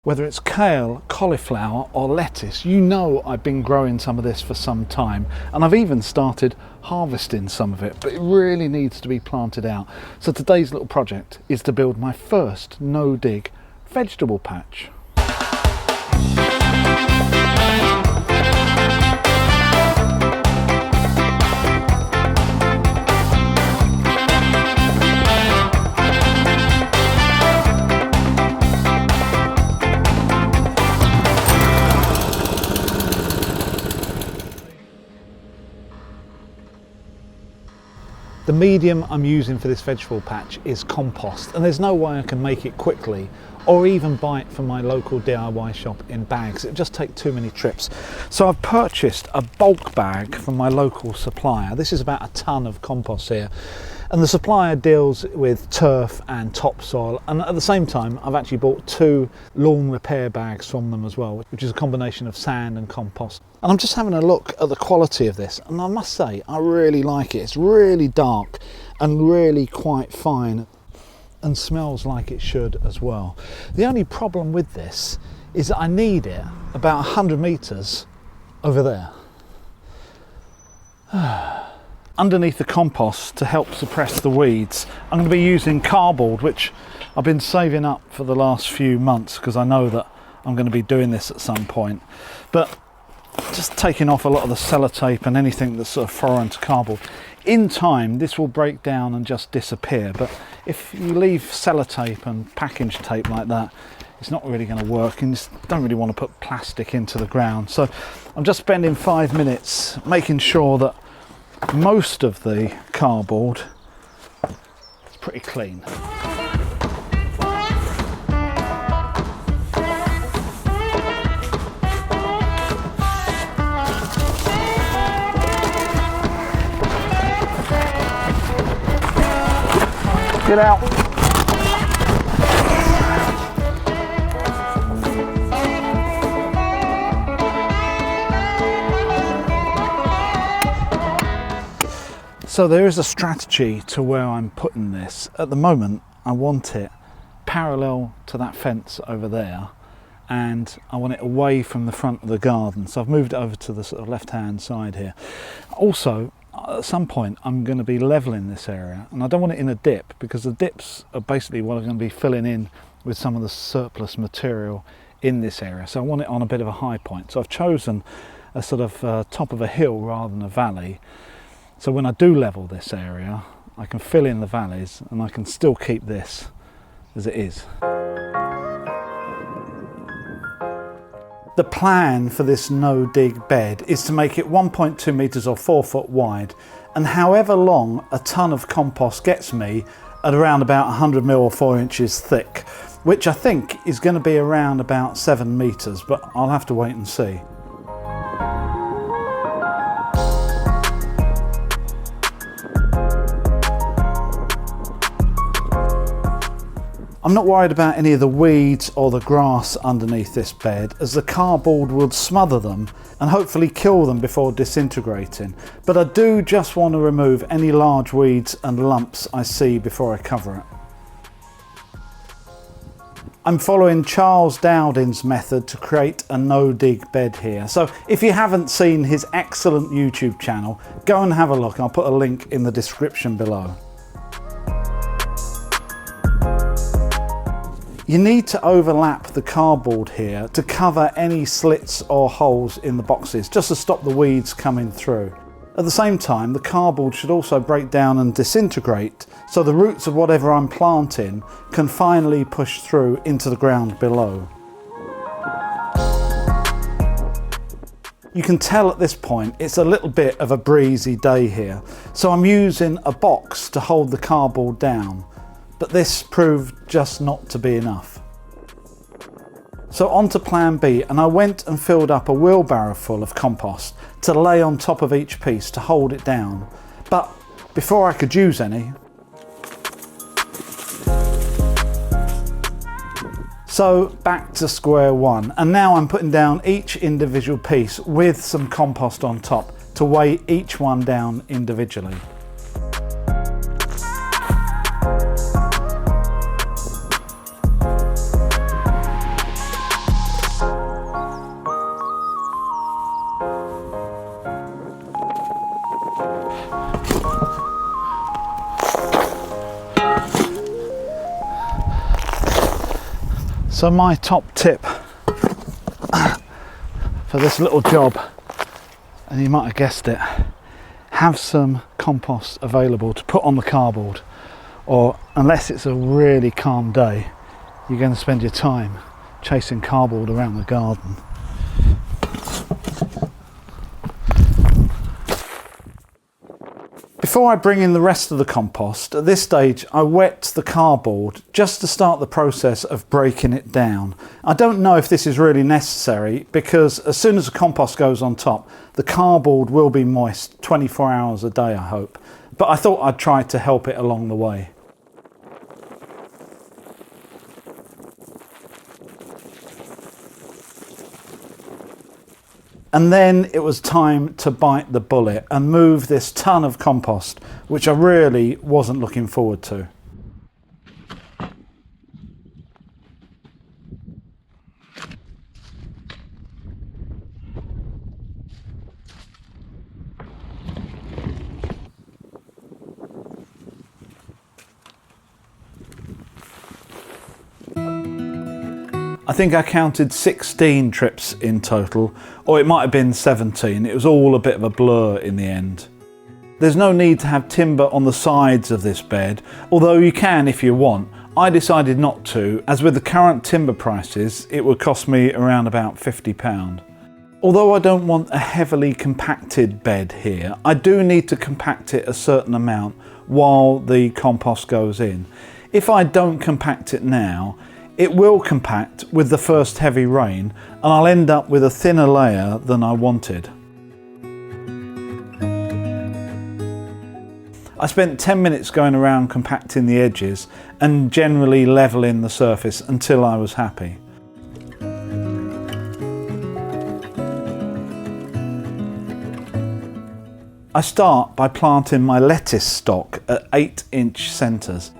Whether it's kale, cauliflower or lettuce, you know I've been growing some of this for some time, and I've even started harvesting some of it, but it really needs to be planted out. So today's little project is to build my first no-dig vegetable patch. The medium I'm using for this vegetable patch is compost, and there's no way I can make it quickly or even buy it from my local DIY shop in bags. It would just take too many trips. So I've purchased a bulk bag from my local supplier. This is about a ton of compost here, and the supplier deals with turf and topsoil, and at the same time I've actually bought 2 lawn repair bags from them as well, which is a combination of sand and compost. And I'm just having a look at the quality of this, and I must say I really like it. It's really dark and really quite fine and smells like it should as well. The only problem with this is that I need it about 100 metres over there. Underneath the compost, to help suppress the weeds, I'm going to be using cardboard, which I've been saving up for the last few months because I know that I'm going to be doing this at some point. But just taking off a lot of the sellotape and anything that's sort of foreign to cardboard. In time this will break down and just disappear, but if you leave sellotape and package tape like that, it's not really going to work, and you just don't really want to put plastic into the ground. So I'm just spending 5 minutes making sure that most of the cardboard is pretty clean. Get out. So there is a strategy to where I'm putting this. At the moment I want it parallel to that fence over there, and I want it away from the front of the garden. So I've moved it over to the sort of left hand side here. Also, at some point I'm going to be levelling this area, and I don't want it in a dip because the dips are basically what I'm going to be filling in with some of the surplus material in this area. So I want it on a bit of a high point. So I've chosen a sort of top of a hill rather than a valley. So when I do level this area, I can fill in the valleys and I can still keep this as it is. The plan for this no-dig bed is to make it 1.2 metres or 4 foot wide, and however long a tonne of compost gets me at around about 100 mil or 4 inches thick, which I think is going to be around about 7 metres, but I'll have to wait and see. I'm not worried about any of the weeds or the grass underneath this bed, as the cardboard will smother them and hopefully kill them before disintegrating. But I do just want to remove any large weeds and lumps I see before I cover it. I'm following Charles Dowding's method to create a no-dig bed here. So if you haven't seen his excellent YouTube channel, go and have a look. I'll put a link in the description below. You need to overlap the cardboard here to cover any slits or holes in the boxes, just to stop the weeds coming through. At the same time, the cardboard should also break down and disintegrate, so the roots of whatever I'm planting can finally push through into the ground below. You can tell at this point it's a little bit of a breezy day here, so I'm using a box to hold the cardboard down. But this proved just not to be enough. So on to plan B, and I went and filled up a wheelbarrow full of compost to lay on top of each piece to hold it down. But before I could use any, so back to square one, and now I'm putting down each individual piece with some compost on top to weigh each one down individually. So my top tip for this little job, and you might have guessed it, have some compost available to put on the cardboard, or unless it's a really calm day, you're going to spend your time chasing cardboard around the garden. Before I bring in the rest of the compost, at this stage I wet the cardboard just to start the process of breaking it down. I don't know if this is really necessary because as soon as the compost goes on top, the cardboard will be moist 24 hours a day, I hope. But I thought I'd try to help it along the way. And then it was time to bite the bullet and move this ton of compost, which I really wasn't looking forward to. I think I counted 16 trips in total, or it might have been 17. It was all a bit of a blur in the end. There's no need to have timber on the sides of this bed, although you can if you want. I decided not to, as with the current timber prices, it would cost me around about £50. Although I don't want a heavily compacted bed here, I do need to compact it a certain amount while the compost goes in. If I don't compact it now, it will compact with the first heavy rain and I'll end up with a thinner layer than I wanted. I spent 10 minutes going around compacting the edges and generally levelling the surface until I was happy. I start by planting my lettuce stock at 8-inch centres.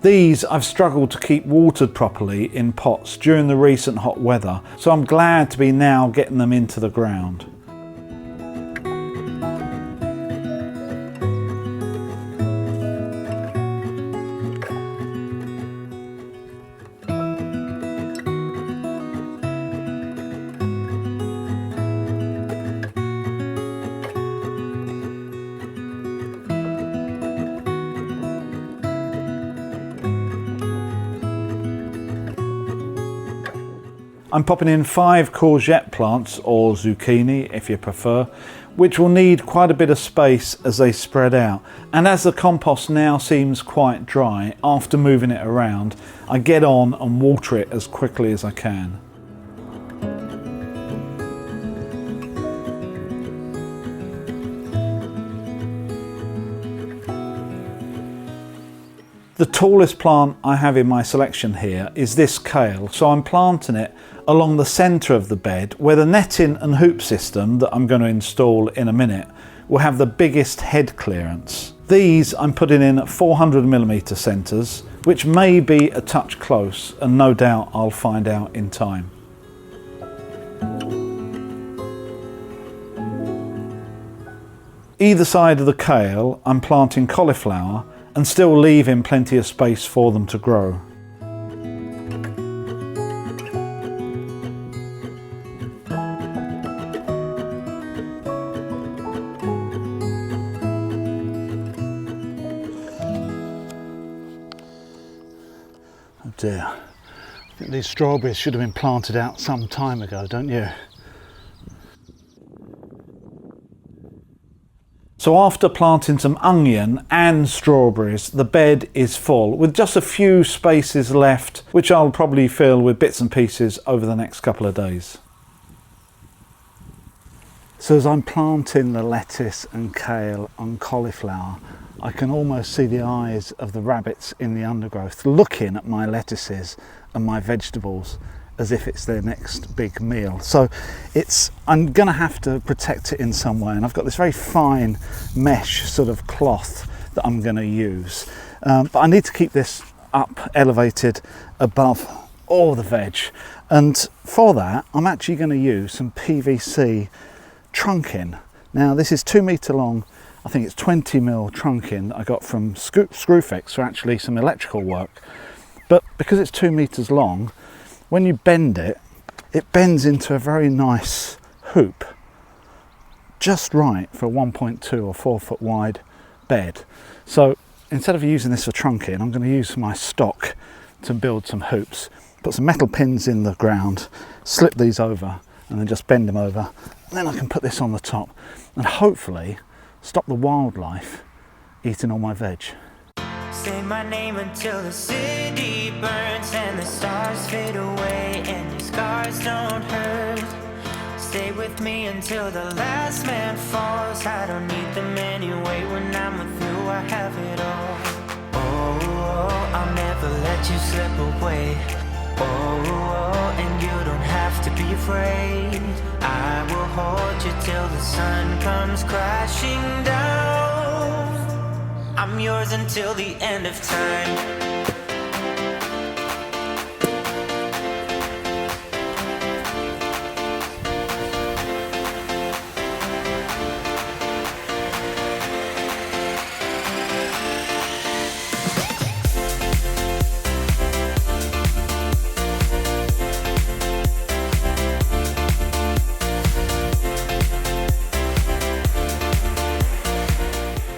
These I've struggled to keep watered properly in pots during the recent hot weather, so I'm glad to be now getting them into the ground. I'm popping in 5 courgette plants, or zucchini if you prefer, which will need quite a bit of space as they spread out. And as the compost now seems quite dry, after moving it around, I get on and water it as quickly as I can. The tallest plant I have in my selection here is this kale, so I'm planting it along the centre of the bed where the netting and hoop system that I'm going to install in a minute will have the biggest head clearance. These I'm putting in at 400mm centres, which may be a touch close, and no doubt I'll find out in time. Either side of the kale I'm planting cauliflower and still leaving plenty of space for them to grow. Oh dear, I think these strawberries should have been planted out some time ago, don't you? So after planting some onion and strawberries, the bed is full with just a few spaces left, which I'll probably fill with bits and pieces over the next couple of days. So as I'm planting the lettuce and kale and cauliflower, I can almost see the eyes of the rabbits in the undergrowth looking at my lettuces and my vegetables as if it's their next big meal. So I'm gonna have to protect it in some way, and I've got this very fine mesh sort of cloth that I'm gonna use. But I need to keep this up, elevated above all the veg. And for that, I'm actually gonna use some PVC trunking. Now this is 2 metre long, I think it's 20mm trunking I got from Screwfix for actually some electrical work. But because it's 2 metres long, when you bend it, it bends into a very nice hoop, just right for a 1.2 or 4 foot wide bed. So instead of using this for trunking, I'm going to use my stock to build some hoops. Put some metal pins in the ground, slip these over, and then just bend them over. And then I can put this on the top and hopefully stop the wildlife eating all my veg. Say my name until the city burns and the stars fade away and your scars don't hurt. Stay with me until the last man falls. I don't need them anyway. When I'm with you, I have it all. Oh, I'll never let you slip away. Oh, and you don't have to be afraid. I will hold you till the sun comes crashing down. I'm yours until the end of time.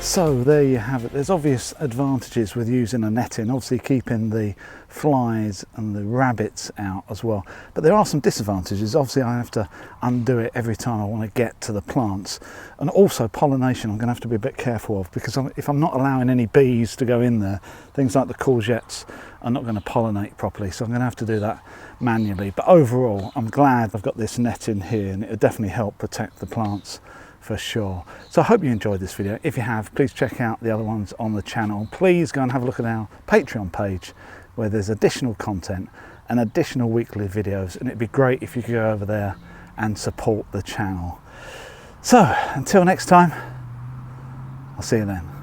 So there you have it. There's obvious advantages with using a netting, obviously keeping the flies and the rabbits out as well. But there are some disadvantages. Obviously I have to undo it every time I want to get to the plants. And also pollination I'm going to have to be a bit careful of, because if I'm not allowing any bees to go in there, things like the courgettes are not going to pollinate properly. So I'm going to have to do that manually. But overall, I'm glad I've got this netting here, and it'll definitely help protect the plants for sure. So I hope you enjoyed this video. If you have, please check out the other ones on the channel. Please go and have a look at our Patreon page where there's additional content and additional weekly videos, and it'd be great if you could go over there and support the channel. So until next time, I'll see you then.